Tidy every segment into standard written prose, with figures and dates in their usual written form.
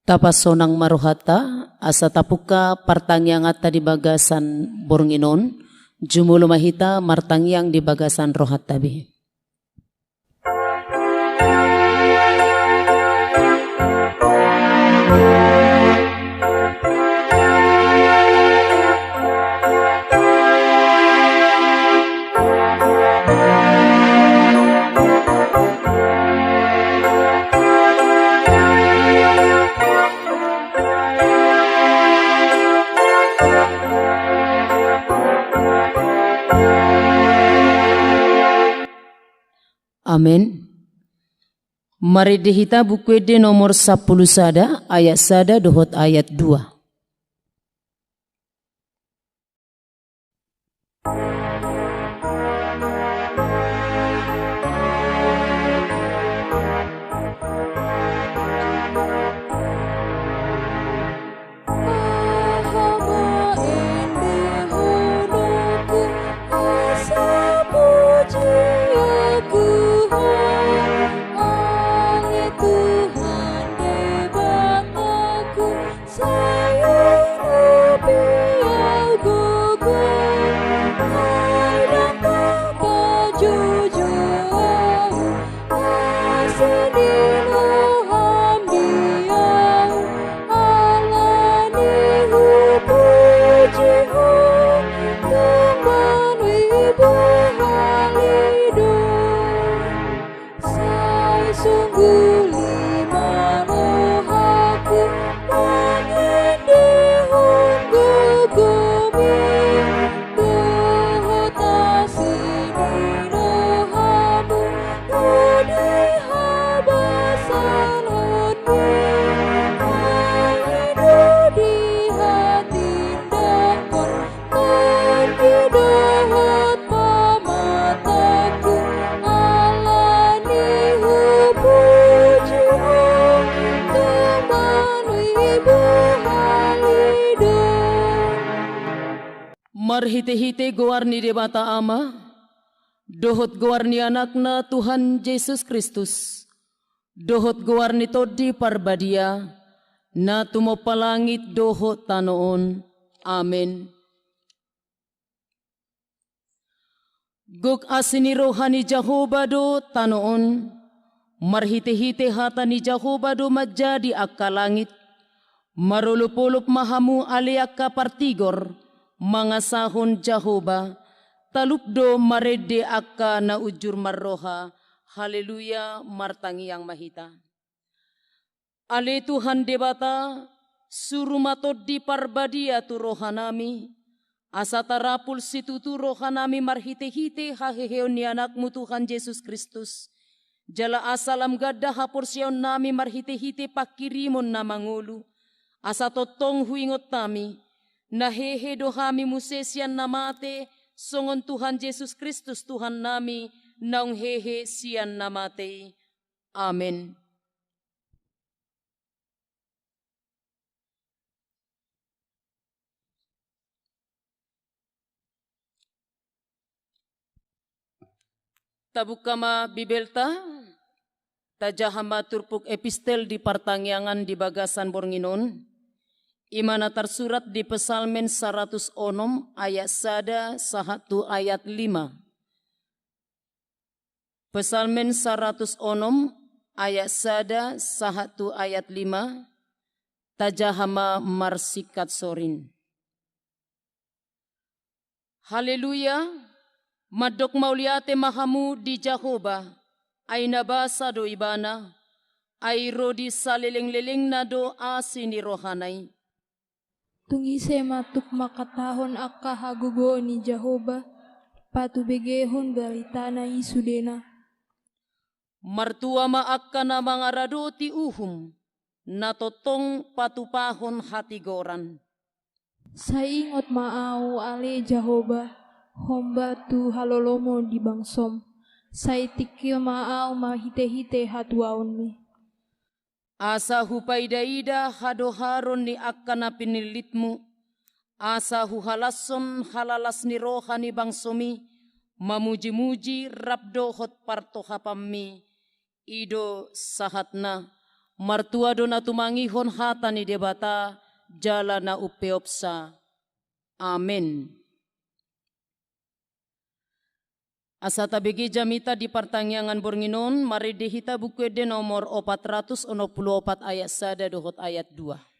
Tapasonang maruhata asa tapuka partangyang atta di bagasan bornginon jumulo mahita martangyang di bagasan rohat tabi. Amin. Mari dihita buku de nomor 10 sada ayat sada dohot ayat 2. Marhite-hite gowarni debata ama, dohot gowarni anakna Tuhan Yesus Kristus, dohot gowarni todi parbadia, na tumopalangit dohot tanoon. Amen. Gok asini rohani Jehovah do tanoon, marhite-hite hata ni Jehovah do majadi akka langit, marulupulup mahamu ali akka partigor, mga sahon Jehovah, talupdo marede akka na ujur marroha, haleluya martangi yang mahita. Ale Tuhan debata, surumatod di parbadia tu rohanami, asa tarapul situ tu rohanami marhite-hite haheheon ni anakmu Tuhan Yesus Kristus. Jala asalam gada haporsiyon nami marhite-hite pakirimon na mangulu, asa totong huingot tami, nahehe dohami musesian namate songon Tuhan Yesus Kristus Tuhan nami naung hehe sian namate. Amen. Tabukama bibelta tajahama turpuk epistel di partangyangan di bagasan bornginon. Imana tersurat di Pesalmen 106 ayat sada 1 ayat 5. Pesalmen 106 ayat sada 1 ayat 5. Tajahama marsikat sorin. Haleluya, madok mauliate mahamu di Jehovah, ay nabasa do ibana, ay rodi salileng-leleng na do asini rohanay. Tungise matuk makatahon akka hagugo ni Jehovah, patubegehon balitana isudena. Martua ma akka na mga radoti uhum, natotong patupahon hatigoran. Sa ingot maaw ale Jehovah, homba tu halolomo di bangsom, sa itikil maaw mahite-hite hatuaon mi. Asa hupaidaida hadoharon ni akkana pinilitmu, asa huhalason halalas ni rohani bangsomi, mamuji-muji rabdo hot parto hapammi, ido sahatna, martua do na tumangihon hata ni debata jala na upeopsa. Amen. Asa tabigi jamita di pertanyaan Bornginon, mari dihita buku de nomor 464 ayat 1 dohot ayat 2.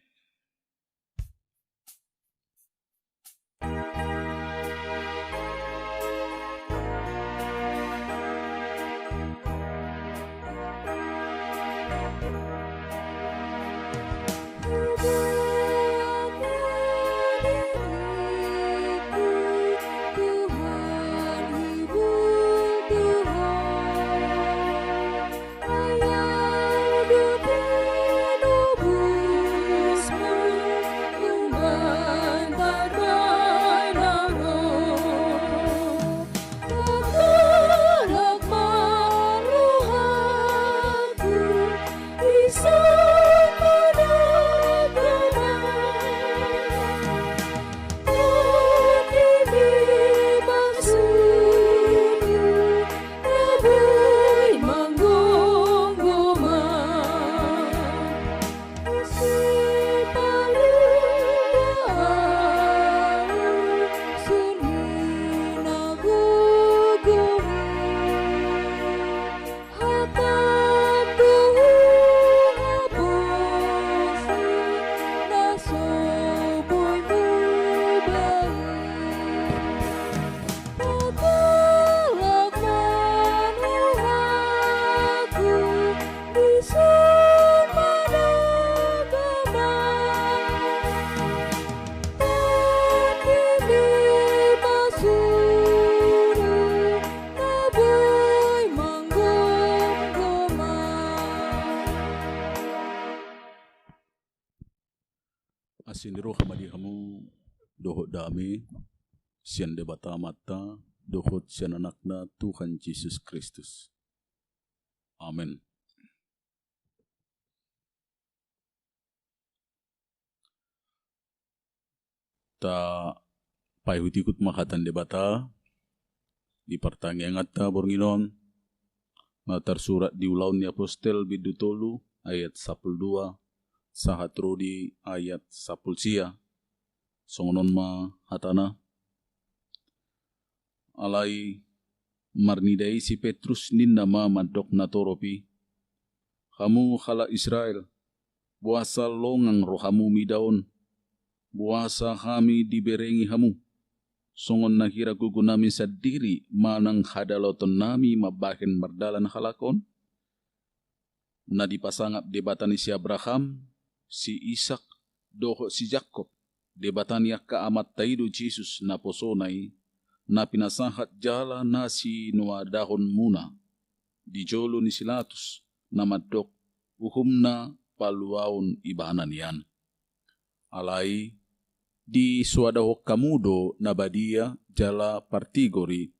Asiniro hamadi hamu dohot dami sian debata mata dohot sian anakna Tuhan Yesus Kristus. Amin. Ta payhutikut makatan debata di pertanyaan ta Bornginon na tersurat di Ulaun ni Apostel bidutolu ayat 12 sahatro di ayat 10 songonon ma hatana alai marnidai si Petrus ninna ma madok na toropi kamu khala Israel buasa longang rohamu midaon buasa kami diberengi hamu songon nakira gugunami sadiri manang hadaloton nami mabahin mardalan halakon na dipasangap debatani si Abraham si Ishak doho si Jakob debatani akka amat taido Jesus na posonai na pinasahat jala na si nuwa dahon muna di jolo ni Silatus na madok uhumna paluaon ibanan yan alai di suadaho kamudo na badia jala partigori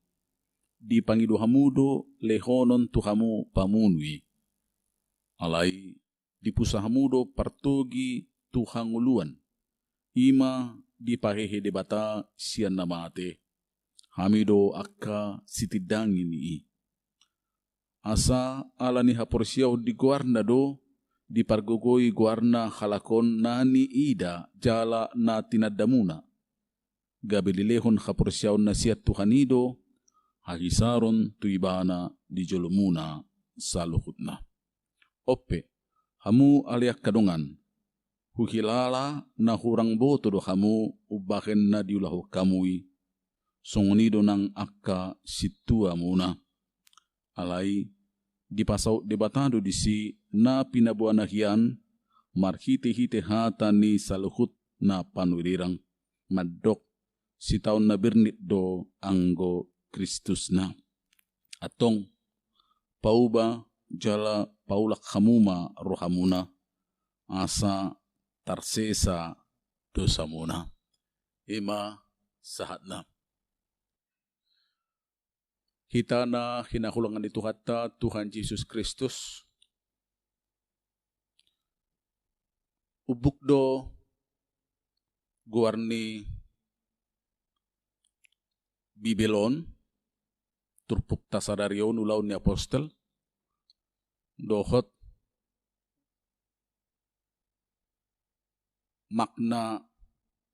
di pangido hamudo lehonon tuhamu pamunwi alai di pusahamudo partogi tuhanguluan ima di pahehe debata sian namate hamido akka sitidangin i asa ala ni haporsiaw di guarna do di pargogoi guarna halakon nani ida jala na tinadamuna gabililehon haporsiaw na siat tuhanido hahisaron tuibana di jolomuna saluhutna oppe hamu aliak kadongan hukilala na hurang boto do hamu ubaken na diulahu kamui songonido nang akka situa muna alai di pasau debatado di si na pinabuana hian marhite-hite hata ni saluhut na panurirang madok si taon na birnit do anggo Kristus na atong pauba jala paulak hamuma rohamuna asa tarsesa dosa muna ima sahatna kita na hinahulangan itu kata Tuhan Yesus Kristus ubuk do guarni Bibelon turpuk tasadarion ulaun ni apostel dohot makna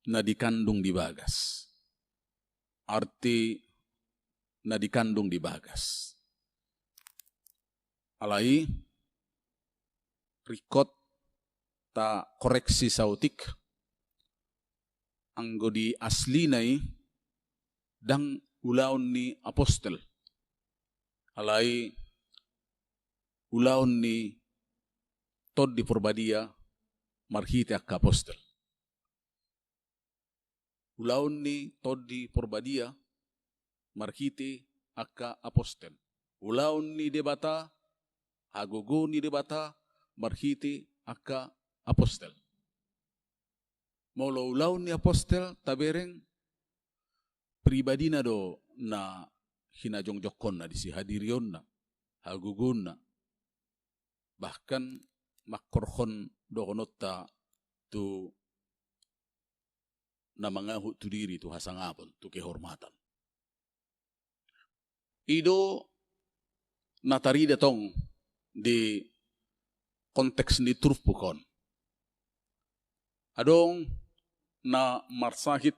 na dikandung di bagas. Arti na dikandung di bagas. Alai rikot ta koreksi sautik anggo di asli nai dang ulaon ni apostel. Alai ulaon ni tod di porbadia marhite akka apostel. Ulaon ni tod di porbadia marhite akka apostel. Ulaon ni debata agogo ni debata marhite akka apostel. Molo ulaon ni apostel tabereng pribadi na do na hinajongjokon na disi hadirion na hagugun na bahkan makorhon do konotta tu na mangahu tu diri tu hasangapon tu kehormatan. Ido natarida tong di konteks ni turpukon. Adong na marsakit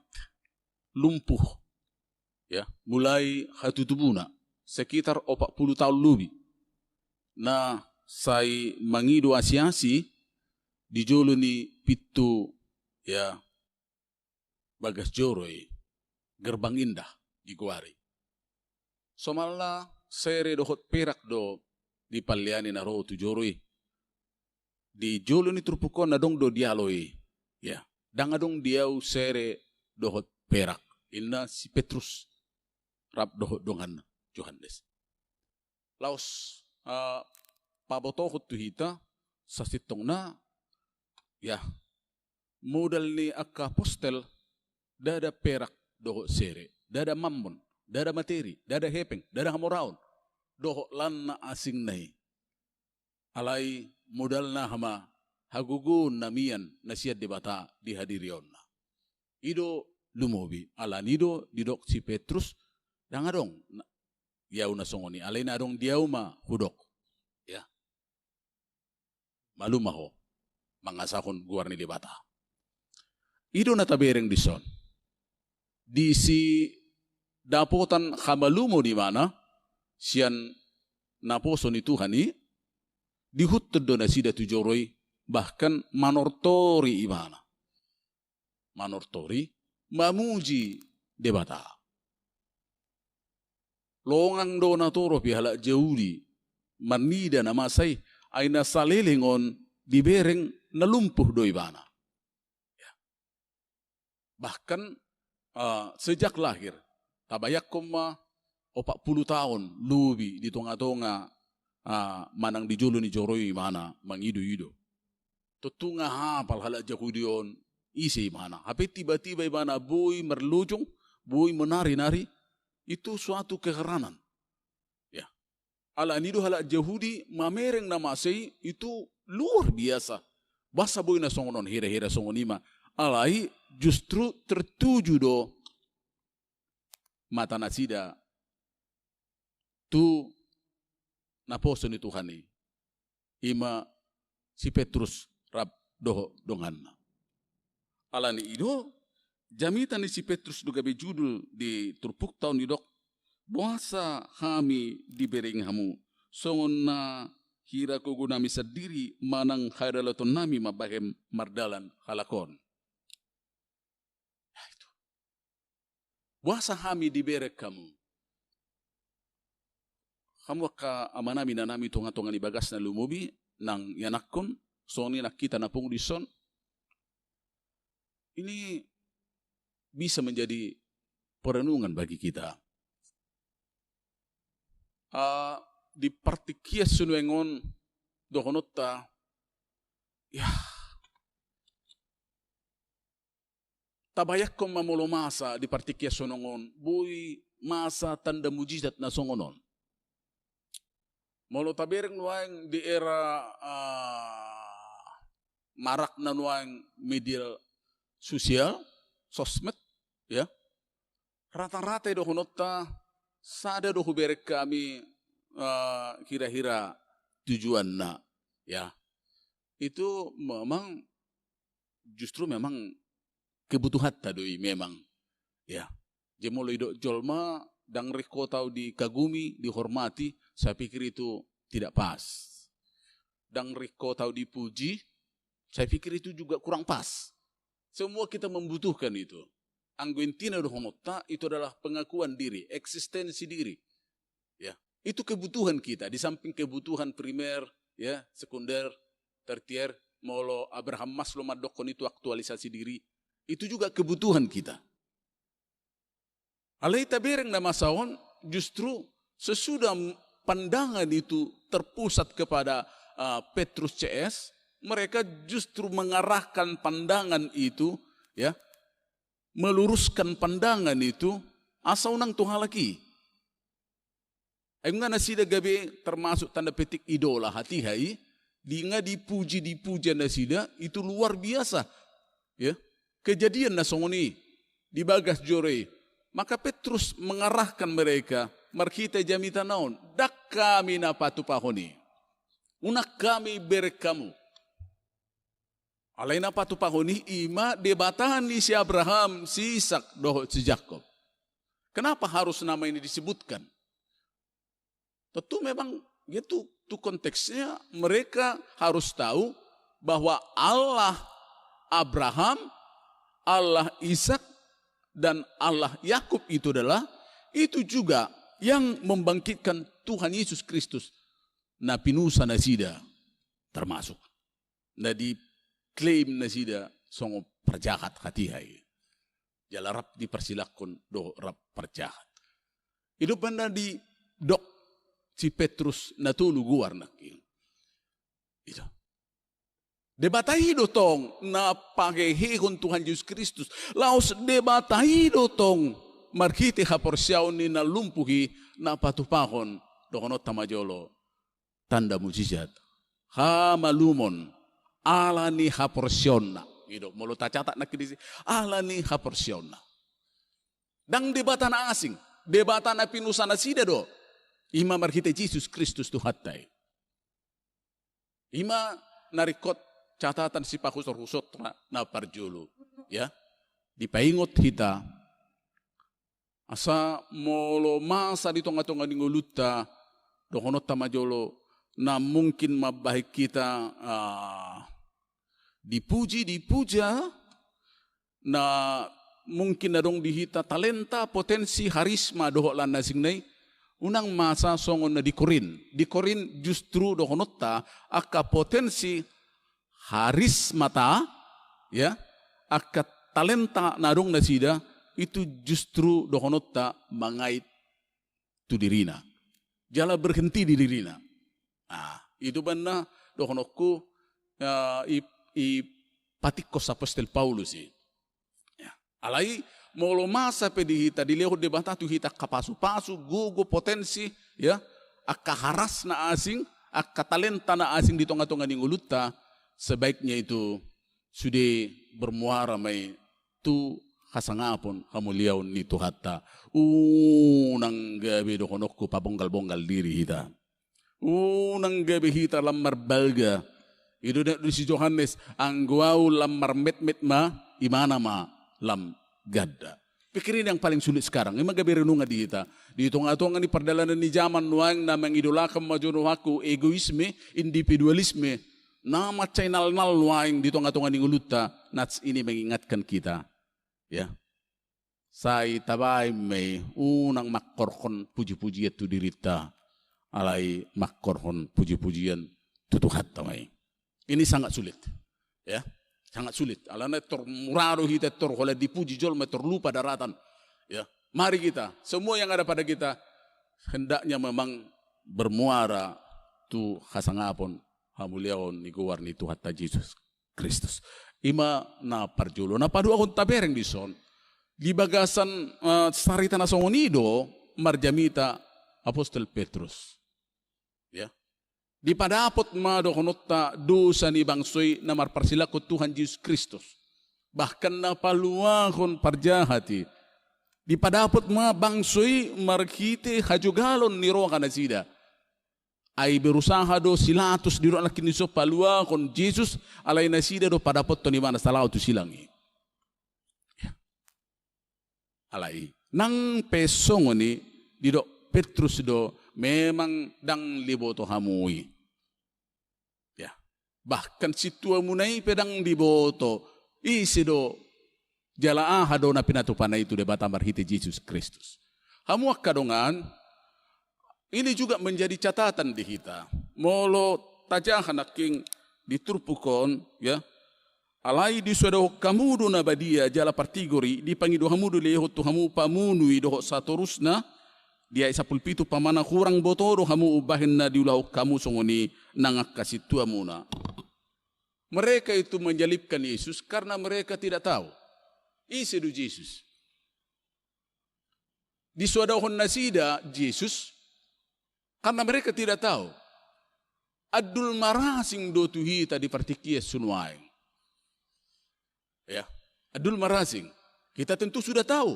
lumpuh ya mulai hatutubuna sekitar 40 tahun lebih na sai mangido asiasi di jolo ni pitu ya bagas joroi gerbang indah di Guari. Somalla sere dohot perak do di paliani na ro tu joroi di jolo ni turpukon na dong do dialoi ya dang adong diau sere dohot perak ilna si Petrus rap dohot dongan Johannes laos pabotohot tu hita sasitong na ya modal ni akka apostel dada perak dohot sere dada mammon dada materi dada hepeng dada hamoraon dohot lan na asing nai alai modal na hama hagugun namian nasiat debata di hadirion na ido lumobi ala nido didok si Petrus dangadong yau na songoni alai na dong diau ma hudok ya malumaho mangasakon guar ni debata ido na tabereng dison di si dapotan hamalumo di mana sian naposo ni Tuhan ni dihutod do na sida tujoroi bahkan manortori imana manortori mamuji debata longang do na toro pihala jauli manida na masay ay nasalilingon dibereng nalumpuh do ibana ya. Bahkan sejak lahir tabayak koma 40 tahun lubi di tonga-tonga manang di jolo ni joroi mana mangido-ido tutunga hapal hala jahudion isi mana hape tiba-tiba ibana boy merlujung boy menari-nari itu suatu keheranan ya ala nido hala jahudi mamereng nama sei itu luar biasa basa boy na songonon hira-hira songonima alai justru tertuju do mata nasida tu naposo ni Tuhan ni ima si Petrus rap doho donganna alani ido jamitan ni si Petrus do gabe judul di turpuk tahun idok buasa hami dibering hamu songon na hira ko gunami sadiri manang haidalaton nami mabagem mardalan halakon itu buasa hami diberek kamu ka amanami na nami tunga-tunga ni bagas na lumobi nang yanakon soni nakita na pong dison ini bisa menjadi perenungan bagi kita di partikia sunuengon dokonota ya tabayak ko mamulo masa di partikia sunungon boy masa tanda mujizat na songonon molo tabereng nuang di era marak na nuang media sosial sosmed ya rata-rata do honota sada do huberek kami kira-kira tujuan na ya itu memang justru memang kebutuhan tadoi memang. Ya. Jemolo idok jolma dang riko tahu dikagumi, dihormati, saya pikir itu tidak pas. Dang riko tahu dipuji, saya pikir itu juga kurang pas. Semua kita membutuhkan itu. Angguentina dohonota itu adalah pengakuan diri, eksistensi diri. Ya, itu kebutuhan kita. Di samping kebutuhan primer, ya, sekunder, tertier, molo Abraham Maslow madokon itu aktualisasi diri. Itu juga kebutuhan kita. Alai tabereng nama sawon justru sesudah pandangan itu terpusat kepada Petrus CS, mereka justru mengarahkan pandangan itu, ya, meluruskan pandangan itu asa unang Tuhan lagi. Enggak nasi gabe termasuk tanda petik idola hati hai, dinga dipuji nasida itu luar biasa. Ya, kejadian nasongoni di bagas jore. Maka Petrus mengarahkan mereka, markita jamita naon, dak kami napatu pahoni. Unak kami berekamu. Alaina patu pahoni ima debatahan ni si Abraham, si Ishak, doh si Jakob. Kenapa harus nama ini disebutkan? Tentu memang itu konteksnya mereka harus tahu bahwa Allah Abraham, Allah Ishak dan Allah Yakub itu juga yang membangkitkan Tuhan Yesus Kristus. Na pinusa nasida termasuk. Na di klaim nasida songo perjahat hatihai. Jala rap dipersilakon do rap perjahat. Itu benda di dok si Petrus natulu guar nakil. Itu. Debatahi do tong na pagehehon Tuhan Yesus Kristus. Laos debatahi do tong markite haporsiaw ni na lumpuhi na patupahon dokonot tamajolo tanda mujizat. Ha malumon alani haporsionna. Gitu. Mulu catat nak di alani haporsionna. Dang debatan asing, debatan pinusana sida do. Ima markite Yesus Kristus tu hatai. Ima narikot catatan si pakusor-kusot na parjulu. Ya. Dipaingot kita. Asa molo masa di tonga-tonga ninguluta dokonot tamajolo na mungkin mabahik kita dipuja na mungkin na dong dihita talenta potensi harisma dohok lan nasing nay unang masa songon na di Korin justru dohonot ta aka potensi harisma ta ya aka talenta na dong nasida itu justru dohonot ta mangait tu dirina jala berhenti di dirina. Itu benar dohonokku i patikos apostol Paulus ya. Alai molo masa pedihita dileho debata tu hita kapasu-pasu gugu potensi ya akka haras na asing akka talenta na asing di tonga-tonga ninguluta sebaiknya itu sudah bermuara mai tu kasangapon hamuliaw ni tuhatta unang gabi dohonokku pabonggal-bonggal diri hita. Unang gabi hita lamar balga. Itu di si Yohanes angguau lamar met-met ma imana ma lam gadda. Pikirin yang paling sulit sekarang. Ima gabi renungan di kita. Di hitung-hitungan di perdalanan di zaman nuang na mengidolakan majunuhaku egoisme, individualisme. Nama channel-nal nuang di hitung-hitungan di nguluta. Nats ini mengingatkan kita. Ya. Sai tabay may unang makorkon puji-pujian tu dirita. Alai makorhon puji-pujian tutuhat tamai. Ini sangat sulit. Ya, sangat sulit. Alana termurado kita terhola dipuji jol terlupa daratan. Ya, mari kita semua yang ada pada kita hendaknya memang bermuara tu hasangapon hamuliaon ni guwarni tu hatta Yesus Kristus. Ima na parjulo na padu akon tabereng dison. Di bagasan sarita na songonido marjamita Apostol Petrus. Ya. Di padapot madokonota dosa ni bangsoy na marparsilakot Tuhan Yesus Kristus. Bahkan na paluahon parjahati. Di padapot bangsoy markite hajugalon ni roka na sida. Ay berusaha do silatus diro anak kini so palua kon Jesus alay nasida do pada potto ni mana salah tu silangi. Alay nang pesong ni diro Petrus do memang dang liboto hamui. Ya. Bahkan situa munai pedang liboto isi do jala do na pinatupanay itu debata marhite Jesus Kristus. Hamu kadongan ini juga menjadi catatan di kita. Molo tajahan aking diturpukon ya. Alai di sudah kamudu na badia jala partigori dipangido hamudu leho tu hamu pamunui doho satorusna dia isa pulpitu pamana kurang botoro hamu ubahin na diulau kamu songoni nangak kasih tua muna. Mereka itu menjalibkan Yesus karena mereka tidak tahu isi do Yesus. Di suadahon nasida Yesus karena mereka tidak tahu. Adul marasing do tuhi tadi partikia sunuai. Ya, adul marasing. Kita tentu sudah tahu.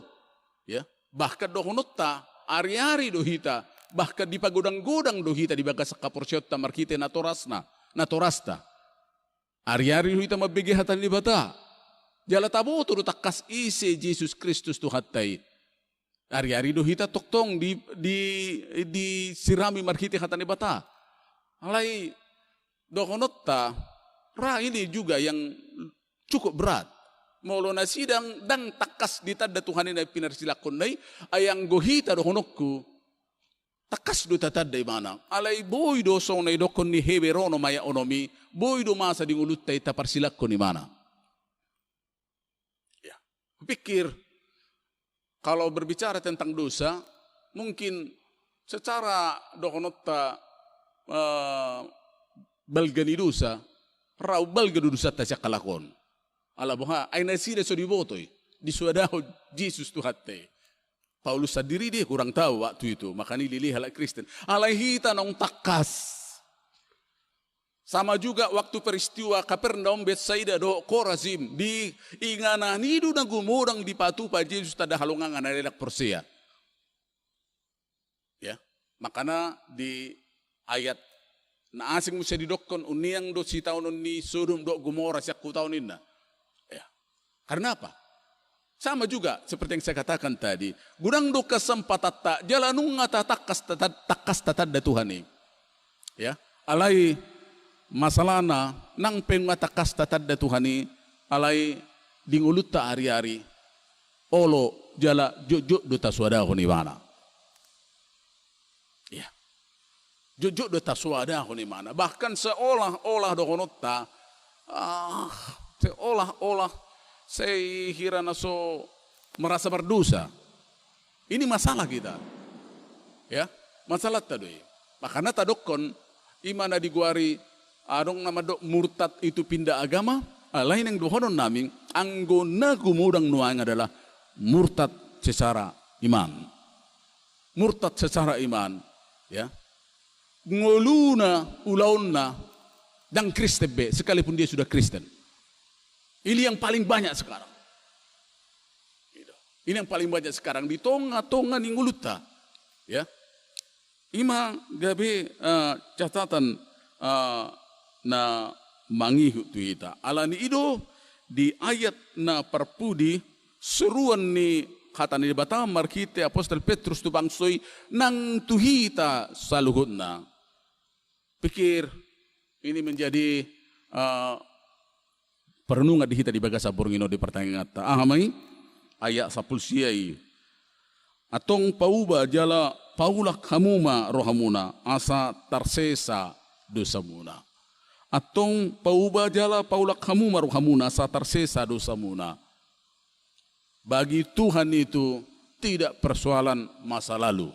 Ya, bahkan dohonotta ari-ari do hita, bahkan di pagodang-godang do hita di bagas kaporsyota markite natorasta. Ari-ari do hita mabege hatan di bata. Jala tabo do takas ise Jesus Kristus tu hatai. Ari-ari do hita toktong di sirami marhiti hatani bata. Alai dohonotta ra ini juga yang cukup berat. Molo na sidang dang takas ditadda Tuhan ina pinarsilakon nay ayang gohita dohonokku takas do tatadda mana. Alai boy do song nay dokon ni heberono maya onomi boy do masa di ulut tay taparsilakon ni mana. Ya, pikir kalau berbicara tentang dosa, mungkin secara dohonotta balgani dosa, rau balgani dosa tasya kalakon. Alaboha, ay nasida so dibotoy, disuadaho Jesus tuhate. Paulus sendiri dia kurang tahu waktu itu, makanya lilih halak Kristen. Alay hita nong takas. Sama juga waktu peristiwa Kapernaum Betsaida do Korazim di ingana nidu na gumurang di patu pa Jesus tada halungan na relak Persea. Ya, makana di ayat na asing mo siya didokon uniang do si taon ni Sodom do Gomora siya kutaon nina. Ya, karena apa? Sama juga seperti yang saya katakan tadi, gudang do kesempatata jalanung ngata takas tatad da Tuhan ni. Ya, alai masalahna nang pengatakas tatad da Tuhani alai dingulut ta ari-ari olo jala jojo do taswada ni mana. Ya. Jojo do taswada ni mana. Bahkan seolah-olah do honotta seolah-olah saya kira naso merasa berdosa. Ini masalah kita. Ya, masalah tadi. Makanya tadokon imana diguari adong nama dok murtad itu pindah agama, lain yang dohonon naming anggona gumudang nuang adalah murtad secara iman. Murtad secara iman, ya. Ngoluna ulauna dan Kristen be sekalipun dia sudah Kristen. Ini yang paling banyak sekarang. Ini yang paling banyak sekarang di tonga-tonga ninguluta, ya. Ima gabe catatan na mangihu tu ita. Alani ido di ayat na perpudi seruan ni kata ni bata markite apostol Petrus tu bangsoi nang tuhita saluhutna. Pikir ini menjadi perenungan di kita di bagasa borngino di pertanyaan ngata. Ahamai ayat 10 siai. Atong pauba jala paulak hamuma rohamuna asa tarsesa dosamuna. Atong pauba jala paulak hamuma rohamuna asa tarsesa dosamuna. Bagi Tuhan itu tidak persoalan masa lalu.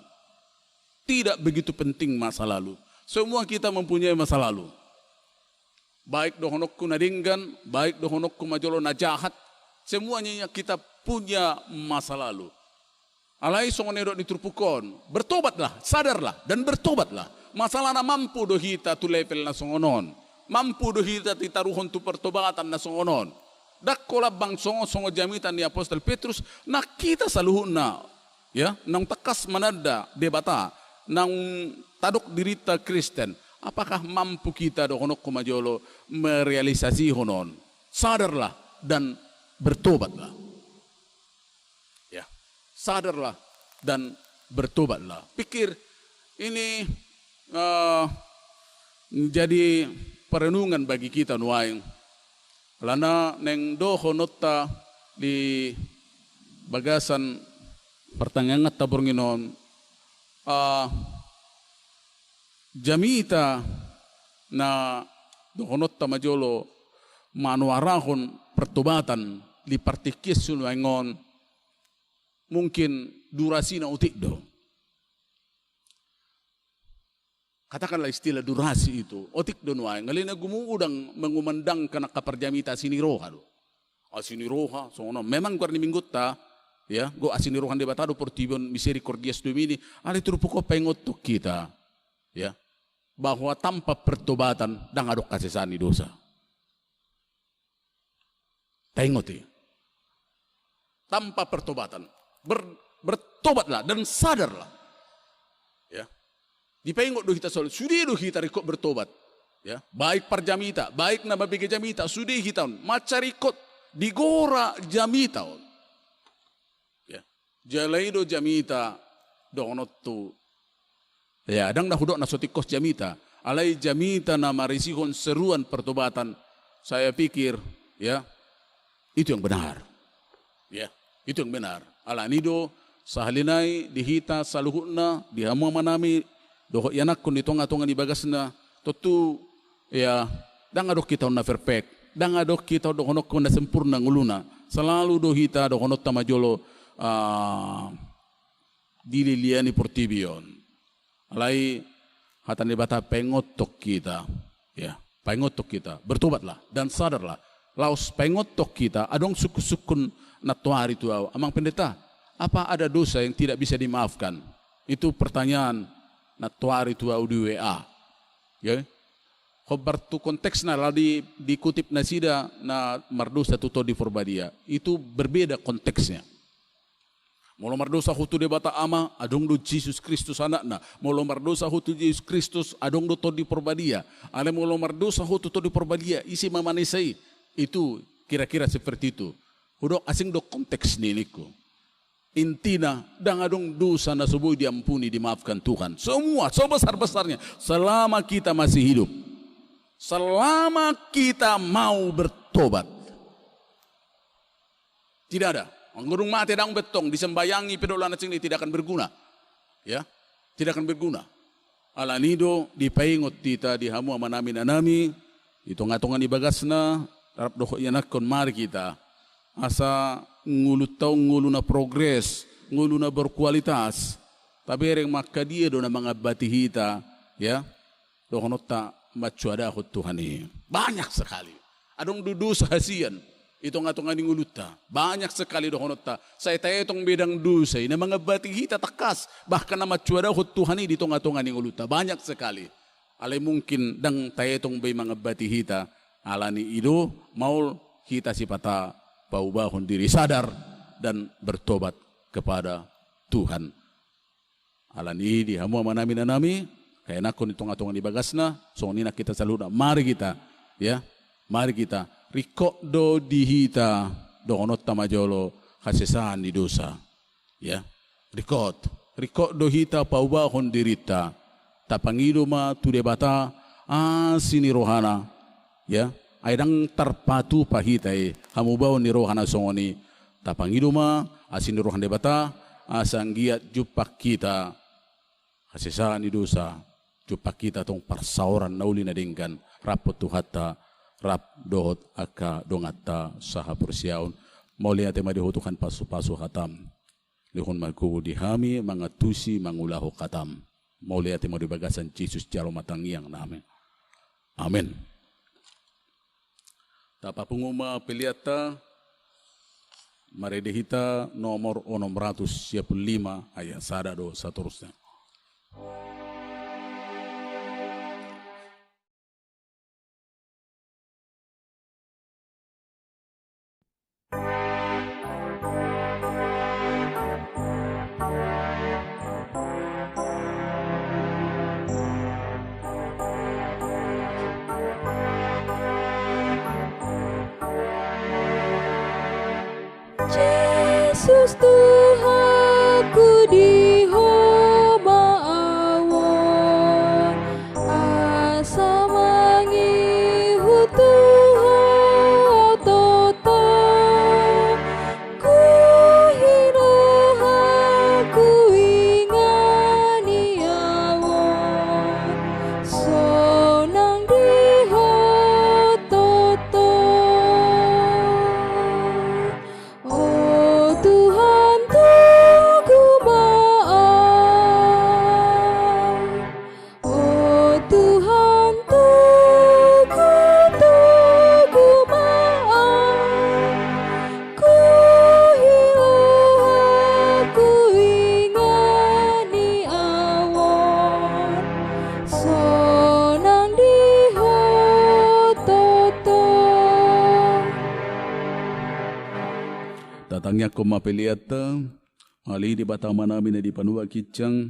Tidak begitu penting masa lalu. Semua kita mempunyai masa lalu. Baik dohonokku nadinggan, baik dohonokku majolo na jahat, semuanya kita punya masa lalu. Alai songonedok diturpukon, bertobatlah, sadarlah dan bertobatlah. Masalah na mampu dohita tu level na songonon, mampu dohita titaruhon tu pertobatan na songonon. Dakkola bang songo jamitan ni apostol Petrus, na kita saluhun na, ya, nang takas manada debata. nang tadok dirita Kristen, apakah mampu kita dokonok kumajolo merealisasi honon? Sadarlah dan bertobatlah. Ya, sadarlah dan bertobatlah. Pikir ini jadi perenungan bagi kita nuaing. Lana neng dohonotta di bagasan pertanyaan taburnginon jamita na dohonotta majolo manuarahon pertobatan di partikis sulwangon mungkin durasi na utik do. Katakanlah istilah durasi itu, otik donuai, ngalina gumuudang mengumandang kena kaparjamita siniroha do. Asiniroha, sono memang kuarni minggutta, ya, go asinirohan debatado portibon misericordias domini, ali turpuko pengotok kita, ya, bahwa tanpa pertobatan dang adok kasesani dosa. Tengoti, tanpa pertobatan, bertobatlah dan sadarlah, ya. Dipengok do kita soal, sudah do kita rikot bertobat, ya, baik parjamita, baik nama bagi jamita, sudah kita macarikot digora jamita, ya, jalaido jamita donottu, ya, dang dah hudok nasotikos jamita, alai jamita na marisihon seruan pertobatan, saya pikir, ya, itu yang benar, ya, itu yang benar. Alanido sahalinai dihita saluhuna dihamu manami. Doh yanak kun ditonga-tonga di bagasna totu ya dang adok kita na perfect dang adok kita do honok na sempurna nguluna selalu do hita do honok tamajolo dililiani portibion alai hatan bata pengotok kita ya pengotok kita bertobatlah dan sadarlah laus pengotok kita adong sukun na tuari tu amang pendeta apa ada dosa yang tidak bisa dimaafkan itu pertanyaan na tuari tu di WA, ya. Khobar tu konteksnya lagi dikutip nasida na mardosa tuto di forbadia itu berbeda konteksnya. Molo mardosa hutu debata ama adong do Jesus Kristus anakna, molo mardosa hutu Jesus Kristus adong do to di forbadia, ale molo mardosa hutu to di forbadia isi mamanisai itu kira-kira seperti itu. Hudok asing do konteks niku. Intina dang adong dosa na subuh diampuni dimaafkan Tuhan semua sebesar-besarnya selama kita masih hidup selama kita mau bertobat tidak ada ngurung mati dang betong disembayangi pedolan sini tidak akan berguna ya tidak akan berguna alanido dipaingot kita dihamu amanami nanami itongatongan ibagasna harap doh yanakon mari kita asa ngulu tau ngulu na progres, ngulu na berkualitas. Tapi yang maka dia do na mga batihita, ya, do honota macuada hot Tuhan ini. Banyak sekali. Adong dudu sahasian. Ito nga itong aning uluta. Banyak sekali do honota. Sa itay itong bedang dusay na mga batihita takas. Bahkan na macuada hot Tuhan ini dito nga itong aning uluta. Banyak sekali. Alay mungkin dang tayo itong bay mga batihita. Alani ido, maul kita si pata paubahon diri sadar dan bertobat kepada Tuhan. Alani di hamu manami nanami kaya nakon itong atong ibagasna so nina kita saluda mari kita ya mari kita riko do dihita do onot tamajolo kasesahan di dosa ya riko do hita paubahon dirita tapangido ma tu debata sini rohana ya aidang tarpatu pahitai hamubaw ni rohana songoni tapangiduma asin rohan debata asanggiat jupak kita kasisahan di dosa jupak kita tong parsauran nauli na dingkan rapot tuhata rap dohot aka dongata saha persiaun maulia tema dihutukan pasu-pasu hatam lihun magku dihami mangatusi mangulahu katam maulia tema dibagasan Yesus jalo matangiang namin amin. Tapa penguma piliata maredehita nomor 615 ayat sadado seterusnya. Tuhanku di homa awon asa mangi Tuhan toto ku hina aku ingani awon sonang di toto oh Tuhan Tuku maaf oh Tuhan Tuku maaf ku hilang aku ingani awon sonang di toto Tatangnya ko mapiliata, ali di batama namin na di panua kitjang,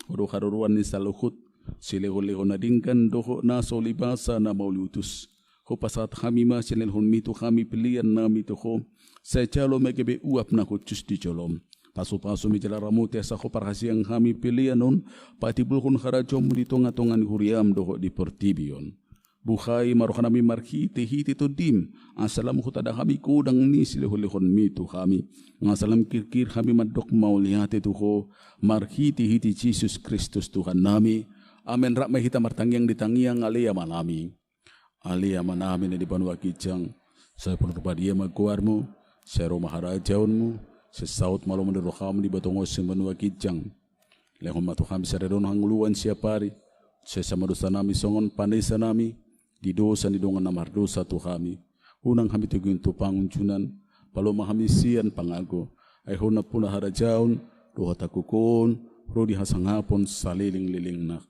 uro karuruan ni saluhut, sileho-leho na dingkan doho na solibasa na mauliutus. Ho pasat kami ma silelhon mito kami pilihan na mito ho, sa calo megebe uap na kucus di colom. Paso-paso mi jalaramu tiasa ko parhasiang kami pilihan nun, patibulkon harajom di tonga-tongan huriam doho di pertibion. Buhay marokanami marhiti hiti to dim asalam hutada kami kudang ni silehon mito kami ngasalam kirkir kami madok maulihati tuho marhiti hiti Jesus Kristus Tuhan nami amen rak mahita martangyang ditangyang alia manami na di banua kijang sa penutupadia magkuarmu sa romaharajaunmu sa saut malo menderokam di batongos sa banua kijang lehon matuham sa redon hanguluan siapari sa samadosa nami songon panesa nami di dosa di dongan namar dosa tu kami unang kami tugun tu panguncunan palo mahami sian pangago ay hona puna harajaun doha takukon rodi hasangapon saliling-liling na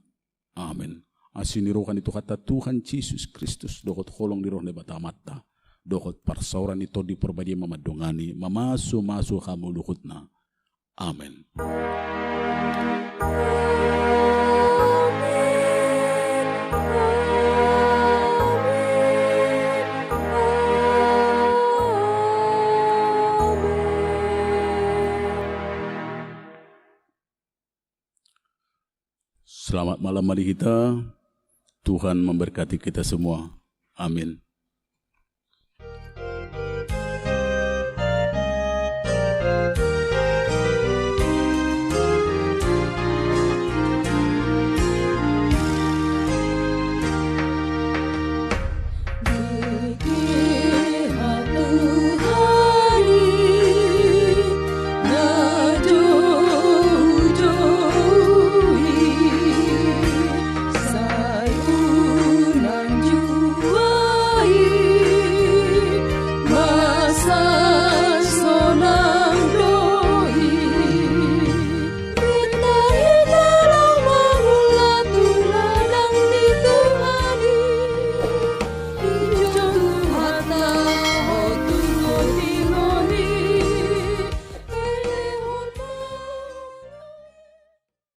amen asinirokan itu kata Tuhan Yesus Kristus dokot kolong di roh ne batamata dokot parsauran itu di perbadi mamadongani mamasu kamu lukutna amen. Selamat malam mari kita. Tuhan memberkati kita semua. Amin.